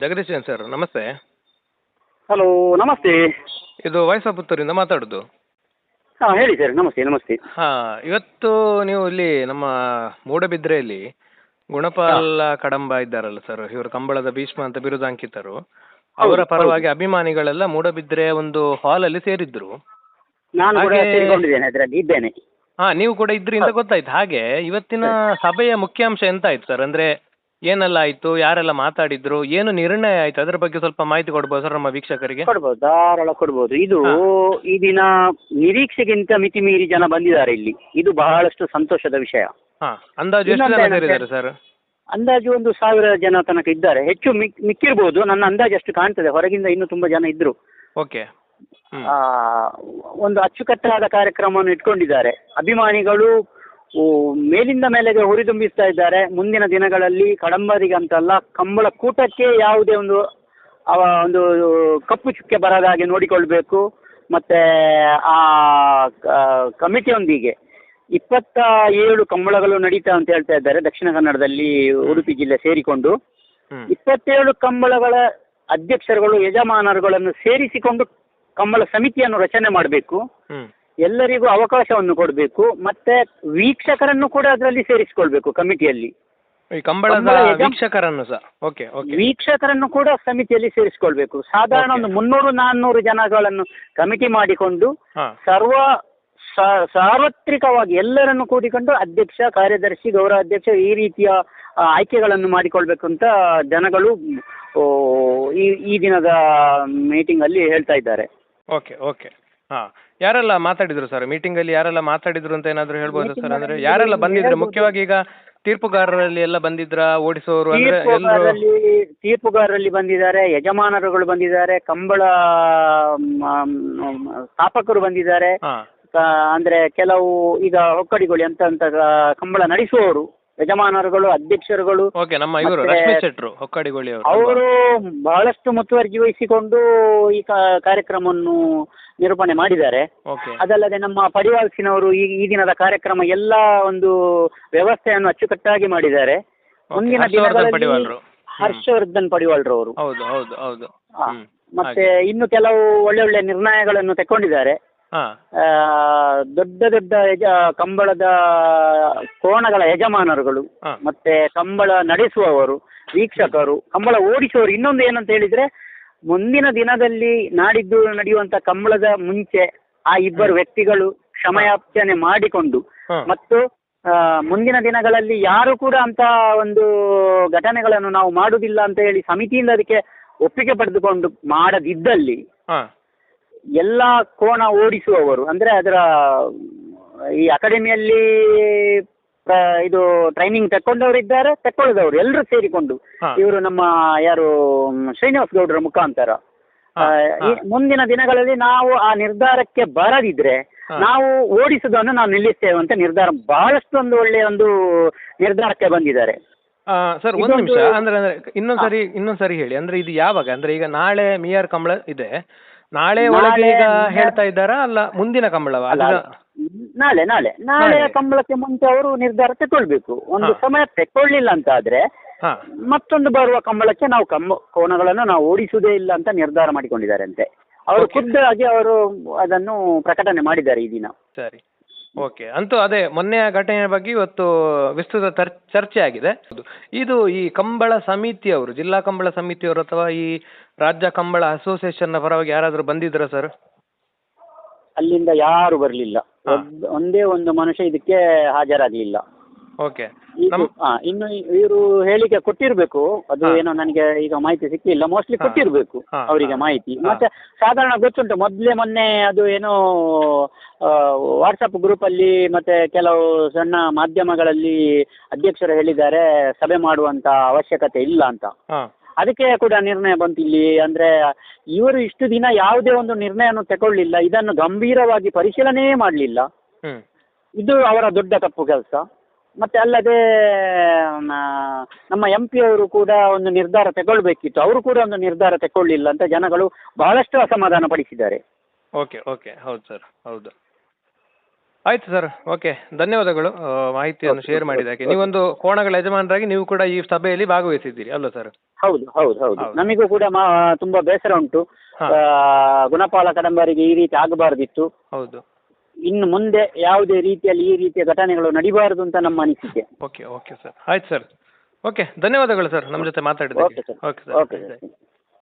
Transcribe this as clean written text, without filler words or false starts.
Jagadeesan sir ನಮಸ್ತೆ. Hello ನಮಸ್ತೆ. ಇದು ವಾಯ್ಸ್ ಆಫ್ ಪುತ್ತೂರಿಂದ ಮಾತಾಡೋದು. ಹಾಂ ಹೇಳಿ ಸರ್. ನಮಸ್ತೆ ನಮಸ್ತೆ. ಹಾಂ, ಇವತ್ತು ನೀವು ಇಲ್ಲಿ ನಮ್ಮ ಮೂಡಬಿದ್ರೆಯಲ್ಲಿ ಗುಣಪಾಲ ಕಡಂಬ ಇದ್ದಾರಲ್ಲ ಸರ್, ಇವರು ಕಂಬಳದ ಭೀಷ್ಮ ಅಂತ ಬಿರುದಾಂಕಿತರು. ಅವರ ಪರವಾಗಿ ಅಭಿಮಾನಿಗಳೆಲ್ಲ ಮೂಡಬಿದ್ರೆ ಒಂದು ಹಾಲಲ್ಲಿ ಸೇರಿದ್ರು. ನಾನು ಕೂಡ ಸೇರಿಕೊಂಡಿದ್ದೇನೆ, ಅದರಲ್ಲಿ ಇದ್ದೇನೆ. ಹಾಂ, ನೀವು ಕೂಡ ಇದ್ರಿ ಅಂತ ಗೊತ್ತಾಯ್ತು. ಹಾಗೆ ಇವತ್ತಿನ ಸಭೆಯ ಮುಖ್ಯಾಂಶ ಎಂತ ಆಯ್ತು ಸರ್? ಅಂದರೆ ಏನೆಲ್ಲ ಆಯಿತು, ಯಾರೆಲ್ಲ ಮಾತಾಡಿದ್ರು, ಏನು ನಿರ್ಣಯ ಆಯಿತು, ಅದರ ಬಗ್ಗೆ ಸ್ವಲ್ಪ ಮಾಹಿತಿ ಕೊಡ್ಬೋದು ಸರ್ ನಮ್ಮ ವೀಕ್ಷಕರಿಗೆ? ಕೊಡ್ಬೋದು, ಧಾರಾಳ ಕೊಡ್ಬೋದು. ಇದು ಈ ದಿನ ನಿರೀಕ್ಷೆಗಿಂತ ಮಿತಿ ಮೀರಿ ಜನ ಬಂದಿದ್ದಾರೆ ಇಲ್ಲಿ. ಇದು ಬಹಳಷ್ಟು ಸಂತೋಷದ ವಿಷಯ. ಹಾಂ, ಅಂದಾಜು ಎಷ್ಟು ಜನ ಸೇರಿದ್ದಾರೆ ಸರ್? ಅಂದಾಜು 1,000 ಜನ ತನಕ ಇದ್ದಾರೆ. ಹೆಚ್ಚು ಮಿಕ್ಕಿರ್ಬೋದು, ನನ್ನ ಅಂದಾಜು ಅಷ್ಟು ಕಾಣ್ತದೆ. ಹೊರಗಿಂದ ಇನ್ನೂ ತುಂಬ ಜನ ಇದ್ರು. ಓಕೆ. ಒಂದು ಅಚ್ಚುಕಟ್ಟಾದ ಕಾರ್ಯಕ್ರಮವನ್ನು ಇಟ್ಕೊಂಡಿದ್ದಾರೆ. ಅಭಿಮಾನಿಗಳು ಮೇಲಿಂದ ಮೇಲೆಗೆ ಹುರಿದುಂಬಿಸ್ತಾ ಇದ್ದಾರೆ. ಮುಂದಿನ ದಿನಗಳಲ್ಲಿ ಕಡಂಬರಿಗೆ ಅಂತಲ್ಲ, ಕಂಬಳ ಕೂಟಕ್ಕೆ ಯಾವುದೇ ಒಂದು ಕಪ್ಪು ಚುಕ್ಕೆ ಬರದ ಹಾಗೆ ನೋಡಿಕೊಳ್ಬೇಕು. ಮತ್ತು ಆ ಕಮಿಟಿಯೊಂದಿಗೆ 27 ಕಂಬಳಗಳು ನಡೀತಾ ಅಂತ ಹೇಳ್ತಾ ಇದ್ದಾರೆ ದಕ್ಷಿಣ ಕನ್ನಡದಲ್ಲಿ, ಉಡುಪಿ ಜಿಲ್ಲೆ ಸೇರಿಕೊಂಡು. 27 ಕಂಬಳಗಳ ಅಧ್ಯಕ್ಷರುಗಳು, ಯಜಮಾನರುಗಳನ್ನು ಸೇರಿಸಿಕೊಂಡು ಕಂಬಳ ಸಮಿತಿಯನ್ನು ರಚನೆ ಮಾಡಬೇಕು. ಎಲ್ಲರಿಗೂ ಅವಕಾಶವನ್ನು ಕೊಡಬೇಕು. ಮತ್ತೆ ವೀಕ್ಷಕರನ್ನು ಕೂಡ ಅದರಲ್ಲಿ ಸೇರಿಸಿಕೊಳ್ಬೇಕು ಕಮಿಟಿಯಲ್ಲಿ. ವೀಕ್ಷಕರನ್ನು ಕೂಡ ಸಮಿತಿಯಲ್ಲಿ ಸೇರಿಸಿಕೊಳ್ಬೇಕು. ಸಾಧಾರಣ ಒಂದು 300-400 ಜನಗಳನ್ನು ಕಮಿಟಿ ಮಾಡಿಕೊಂಡು ಸಾರ್ವತ್ರಿಕವಾಗಿ ಎಲ್ಲರನ್ನು ಕೂಡಿಕೊಂಡು ಅಧ್ಯಕ್ಷ, ಕಾರ್ಯದರ್ಶಿ, ಗೌರವಾಧ್ಯಕ್ಷ ಈ ರೀತಿಯ ಆಯ್ಕೆಗಳನ್ನು ಮಾಡಿಕೊಳ್ಬೇಕು ಅಂತ ಜನಗಳು ಈ ದಿನದ ಮೀಟಿಂಗಲ್ಲಿ ಹೇಳ್ತಾ ಇದ್ದಾರೆ. Okay okay. ಹಾಂ, ಯಾರೆಲ್ಲ ಮಾತಾಡಿದ್ರು ಸರ್ ಮೀಟಿಂಗಲ್ಲಿ? ಯಾರೆಲ್ಲ ಮಾತಾಡಿದ್ರು ಅಂತ ಏನಾದರೂ ಹೇಳ್ಬೋದು ಸರ್? ಅಂದರೆ ಯಾರೆಲ್ಲ ಬಂದಿದ್ರು ಮುಖ್ಯವಾಗಿ? ಈಗ ತೀರ್ಪುಗಾರರಲ್ಲಿ ಎಲ್ಲ ಬಂದಿದ್ರಾ? ಓಡಿಸೋರು ಅಂದರೆ ತೀರ್ಪುಗಾರರಲ್ಲಿ ಬಂದಿದ್ದಾರೆ, ಯಜಮಾನರುಗಳು ಬಂದಿದ್ದಾರೆ, ಕಂಬಳ ಸ್ಥಾಪಕರು ಬಂದಿದ್ದಾರೆ. ಅಂದ್ರೆ ಕೆಲವು ಈಗ ಹೊಕ್ಕಡಿಗಳು ಅಂತ ಕಂಬಳ ನಡೆಸುವವರು, ಯಜಮಾನರುಗಳು, ಅಧ್ಯಕ್ಷರುಗಳು. ಅವರು ಬಹಳಷ್ಟು ಮುತುವರ್ಜಿ ವಹಿಸಿಕೊಂಡು ಈ ಕಾರ್ಯಕ್ರಮವನ್ನು ನಿರೂಪಣೆ ಮಾಡಿದ್ದಾರೆ. ಅದಲ್ಲದೆ ನಮ್ಮ ಪಡಿವಾಲ್ಸಿನವರು ಈ ದಿನದ ಕಾರ್ಯಕ್ರಮ ಎಲ್ಲ ಒಂದು ವ್ಯವಸ್ಥೆಯನ್ನು ಅಚ್ಚುಕಟ್ಟಾಗಿ ಮಾಡಿದ್ದಾರೆ. ಮುಂದಿನ ದಿನಗಳಲ್ಲಿ ಹರ್ಷವರ್ಧನ್ ಪಡಿವಾಲ್ರವರು. ಮತ್ತೆ ಇನ್ನು ಕೆಲವು ಒಳ್ಳೆ ನಿರ್ಣಯಗಳನ್ನು ತೆಕ್ಕೊಂಡಿದ್ದಾರೆ. ದೊಡ್ಡ ದೊಡ್ಡ ಕಂಬಳದ ಕೋಣಗಳ ಯಜಮಾನರುಗಳು, ಮತ್ತೆ ಕಂಬಳ ನಡೆಸುವವರು, ವೀಕ್ಷಕರು, ಕಂಬಳ ಓಡಿಸುವವರು. ಇನ್ನೊಂದು ಏನಂತ ಹೇಳಿದ್ರೆ, ಮುಂದಿನ ದಿನದಲ್ಲಿ ನಾಡಿದ್ದು ನಡೆಯುವಂತ ಕಂಬಳದ ಮುಂಚೆ ಆ ಇಬ್ಬರು ವ್ಯಕ್ತಿಗಳು ಕ್ಷಮೆಯಾಚನೆ ಮಾಡಿಕೊಂಡು, ಮತ್ತು ಮುಂದಿನ ದಿನಗಳಲ್ಲಿ ಯಾರು ಕೂಡ ಅಂತ ಒಂದು ಘಟನೆಗಳನ್ನು ನಾವು ಮಾಡುವುದಿಲ್ಲ ಅಂತ ಹೇಳಿ ಸಮಿತಿಯಿಂದ ಅದಕ್ಕೆ ಒಪ್ಪಿಗೆ ಪಡೆದುಕೊಂಡು ಮಾಡದಿದ್ದಲ್ಲಿ ಎಲ್ಲ ಕೋಣ ಓಡಿಸುವವರು, ಅಂದ್ರೆ ಅದರ ಈ ಅಕಾಡೆಮಿಯಲ್ಲಿ ಇದು ಟ್ರೈನಿಂಗ್ ತಕ್ಕೊಂಡವರಿದ್ದಾರೆ, ತಕ್ಕೊಳ್ಳದವರು ಎಲ್ಲರೂ ಸೇರಿಕೊಂಡು, ಇವರು ನಮ್ಮ ಯಾರು ಶ್ರೀನಿವಾಸ್ ಗೌಡರ ಮುಖಾಂತರ ಮುಂದಿನ ದಿನಗಳಲ್ಲಿ ನಾವು ಆ ನಿರ್ಧಾರಕ್ಕೆ ಬರದಿದ್ರೆ ನಾವು ಓಡಿಸುವುದನ್ನು ನಾವು ನಿಲ್ಲಿಸ್ತೇವೆ ಅಂತ ನಿರ್ಧಾರ, ಬಹಳಷ್ಟು ಒಂದು ಒಳ್ಳೆಯ ಒಂದು ನಿರ್ಧಾರಕ್ಕೆ ಬಂದಿದ್ದಾರೆ. ಸರ್ ಒಂದು ನಿಮಿಷ, ಅಂದ್ರೆ ಇನ್ನೊಂದ್ಸರಿ ಹೇಳಿ. ಅಂದ್ರೆ ಇದು ಯಾವಾಗ? ಅಂದ್ರೆ ಈಗ ನಾಳೆ ಮಿಯಾರ್ ಕಂಬಳ ಇದೆ, ನಾಳೆ ಒಳಗೆ ಈಗ ಹೇಳ್ತಾ ಇದ್ದಾರಾ ಅಲ್ಲ ಮುಂದಿನ ಕಂಬಳವ? ನಾಳೆ ಕಂಬಳಕ್ಕೆ ಮುಂಚೆ ಅವರು ನಿರ್ಧಾರ ತಗೊಳ್ಬೇಕು. ಒಂದು ಸಮಯ ತಗೊಳ್ಳಿಲ್ಲ ಅಂತ ಆದ್ರೆ ಮತ್ತೊಂದು ಬರುವ ಕಂಬಳಕ್ಕೆ ನಾವು ಕೋಣಗಳನ್ನು ನಾವು ಓಡಿಸುವುದೇ ಇಲ್ಲ ಅಂತ ನಿರ್ಧಾರ ಮಾಡಿಕೊಂಡಿದ್ದಾರೆ ಅಂತೆ. ಅವರು ಖುದ್ದಾಗಿ ಅವರು ಅದನ್ನು ಪ್ರಕಟಣೆ ಮಾಡಿದ್ದಾರೆ ಈ ದಿನ. ಸರಿ, ಓಕೆ. ಅಂತೂ ಅದೇ ಮೊನ್ನೆಯ ಘಟನೆಯ ಬಗ್ಗೆ ಇವತ್ತು ವಿಸ್ತೃತ ಚರ್ಚೆ ಆಗಿದೆ. ಇದು ಈ ಕಂಬಳ ಸಮಿತಿಯವರು, ಜಿಲ್ಲಾ ಕಂಬಳ ಸಮಿತಿಯವರು ಅಥವಾ ಈ ರಾಜ್ಯ ಕಂಬಳ ಅಸೋಸಿಯೇಷನ್ ನ ಪರವಾಗಿ ಯಾರಾದರೂ ಬಂದಿದ್ರಾ ಸರ್? ಅಲ್ಲಿಂದ ಯಾರು ಬರಲಿಲ್ಲ. ಒಂದೇ ಒಂದು ಮನುಷ್ಯ ಇದಕ್ಕೆ ಹಾಜರಾಗಲಿಲ್ಲ. ಓಕೆ. ಇನ್ನು ಇವರು ಹೇಳಿಕೆ ಕೊಟ್ಟಿರ್ಬೇಕು, ಅದು ಏನೋ ನನಗೆ ಈಗ ಮಾಹಿತಿ ಸಿಕ್ಕಿಲ್ಲ. ಮೋಸ್ಟ್ಲಿ ಕೊಟ್ಟಿರ್ಬೇಕು ಅವರಿಗೆ ಮಾಹಿತಿ. ಮತ್ತೆ ಸಾಧಾರಣ ಗೊತ್ತುಂಟು, ಮೊನ್ನೆ ಅದು ಏನೋ ವಾಟ್ಸಪ್ ಗ್ರೂಪ್ ಅಲ್ಲಿ ಮತ್ತೆ ಕೆಲವು ಸಣ್ಣ ಮಾಧ್ಯಮಗಳಲ್ಲಿ ಅಧ್ಯಕ್ಷರು ಹೇಳಿದ್ದಾರೆ ಸಭೆ ಮಾಡುವಂತ ಅವಶ್ಯಕತೆ ಇಲ್ಲ ಅಂತ. ಅದಕ್ಕೆ ಕೂಡ ನಿರ್ಣಯ ಬಂತು ಇಲ್ಲಿ. ಅಂದ್ರೆ ಇವರು ಇಷ್ಟು ದಿನ ಯಾವುದೇ ಒಂದು ನಿರ್ಣಯವನ್ನು ತಗೊಳ್ಳಿಲ್ಲ, ಇದನ್ನು ಗಂಭೀರವಾಗಿ ಪರಿಶೀಲನೆ ಮಾಡಲಿಲ್ಲ. ಇದು ಅವರ ದೊಡ್ಡ ತಪ್ಪು ಕೆಲಸ. ಮತ್ತೆ ಅಲ್ಲದೆ ನಮ್ಮ MP ಅವರು ಕೂಡ ಒಂದು ನಿರ್ಧಾರ ತಗೊಳ್ಬೇಕಿತ್ತು, ಅವರು ಕೂಡ ಒಂದು ನಿರ್ಧಾರ ತಗೊಳ್ಳಿಲ್ಲ ಅಂತ ಜನಗಳು ಬಹಳಷ್ಟು ಅಸಮಾಧಾನ ಪಡಿಸಿದ್ದಾರೆ. ಓಕೆ ಓಕೆ, ಹೌದು ಸರ್, ಹೌದು. ಆಯ್ತು ಸರ್, ಓಕೆ, ಧನ್ಯವಾದಗಳು ಮಾಹಿತಿಯನ್ನು ಶೇರ್ ಮಾಡಿದ್ದಕ್ಕೆ. ನೀವೊಂದು ಕೋಣಗಳ ಯಜಮಾನರಾಗಿ ನೀವು ಕೂಡ ಈ ಸಭೆಯಲ್ಲಿ ಭಾಗವಹಿಸಿದ್ದೀರಿ ಅಲ್ವಾ ಸರ್? ಹೌದು ಹೌದು ಹೌದು, ನಮಗೂ ಕೂಡ ತುಂಬಾ ಬೇಸರ ಉಂಟು. ಗುಣಪಾಲ ಕಡಂಬರಿಗೆ ಈ ರೀತಿ ಆಗಬಾರ್ದಿತ್ತು. ಹೌದು. ಇನ್ನು ಮುಂದೆ ಯಾವುದೇ ರೀತಿಯಲ್ಲಿ ಈ ರೀತಿಯ ಘಟನೆಗಳು ನಡಿಬಾರದು ಅಂತ ನಮ್ಮ ಅನಿಸಿಕೆ. ಓಕೆ ಓಕೆ ಸರ್, ಆಯ್ತು ಸರ್, ಓಕೆ, ಧನ್ಯವಾದಗಳು ಸರ್ ನಮ್ಮ ಜೊತೆ ಮಾತಾಡಿದ್ದಕ್ಕೆ. Okay sir. Okay sir.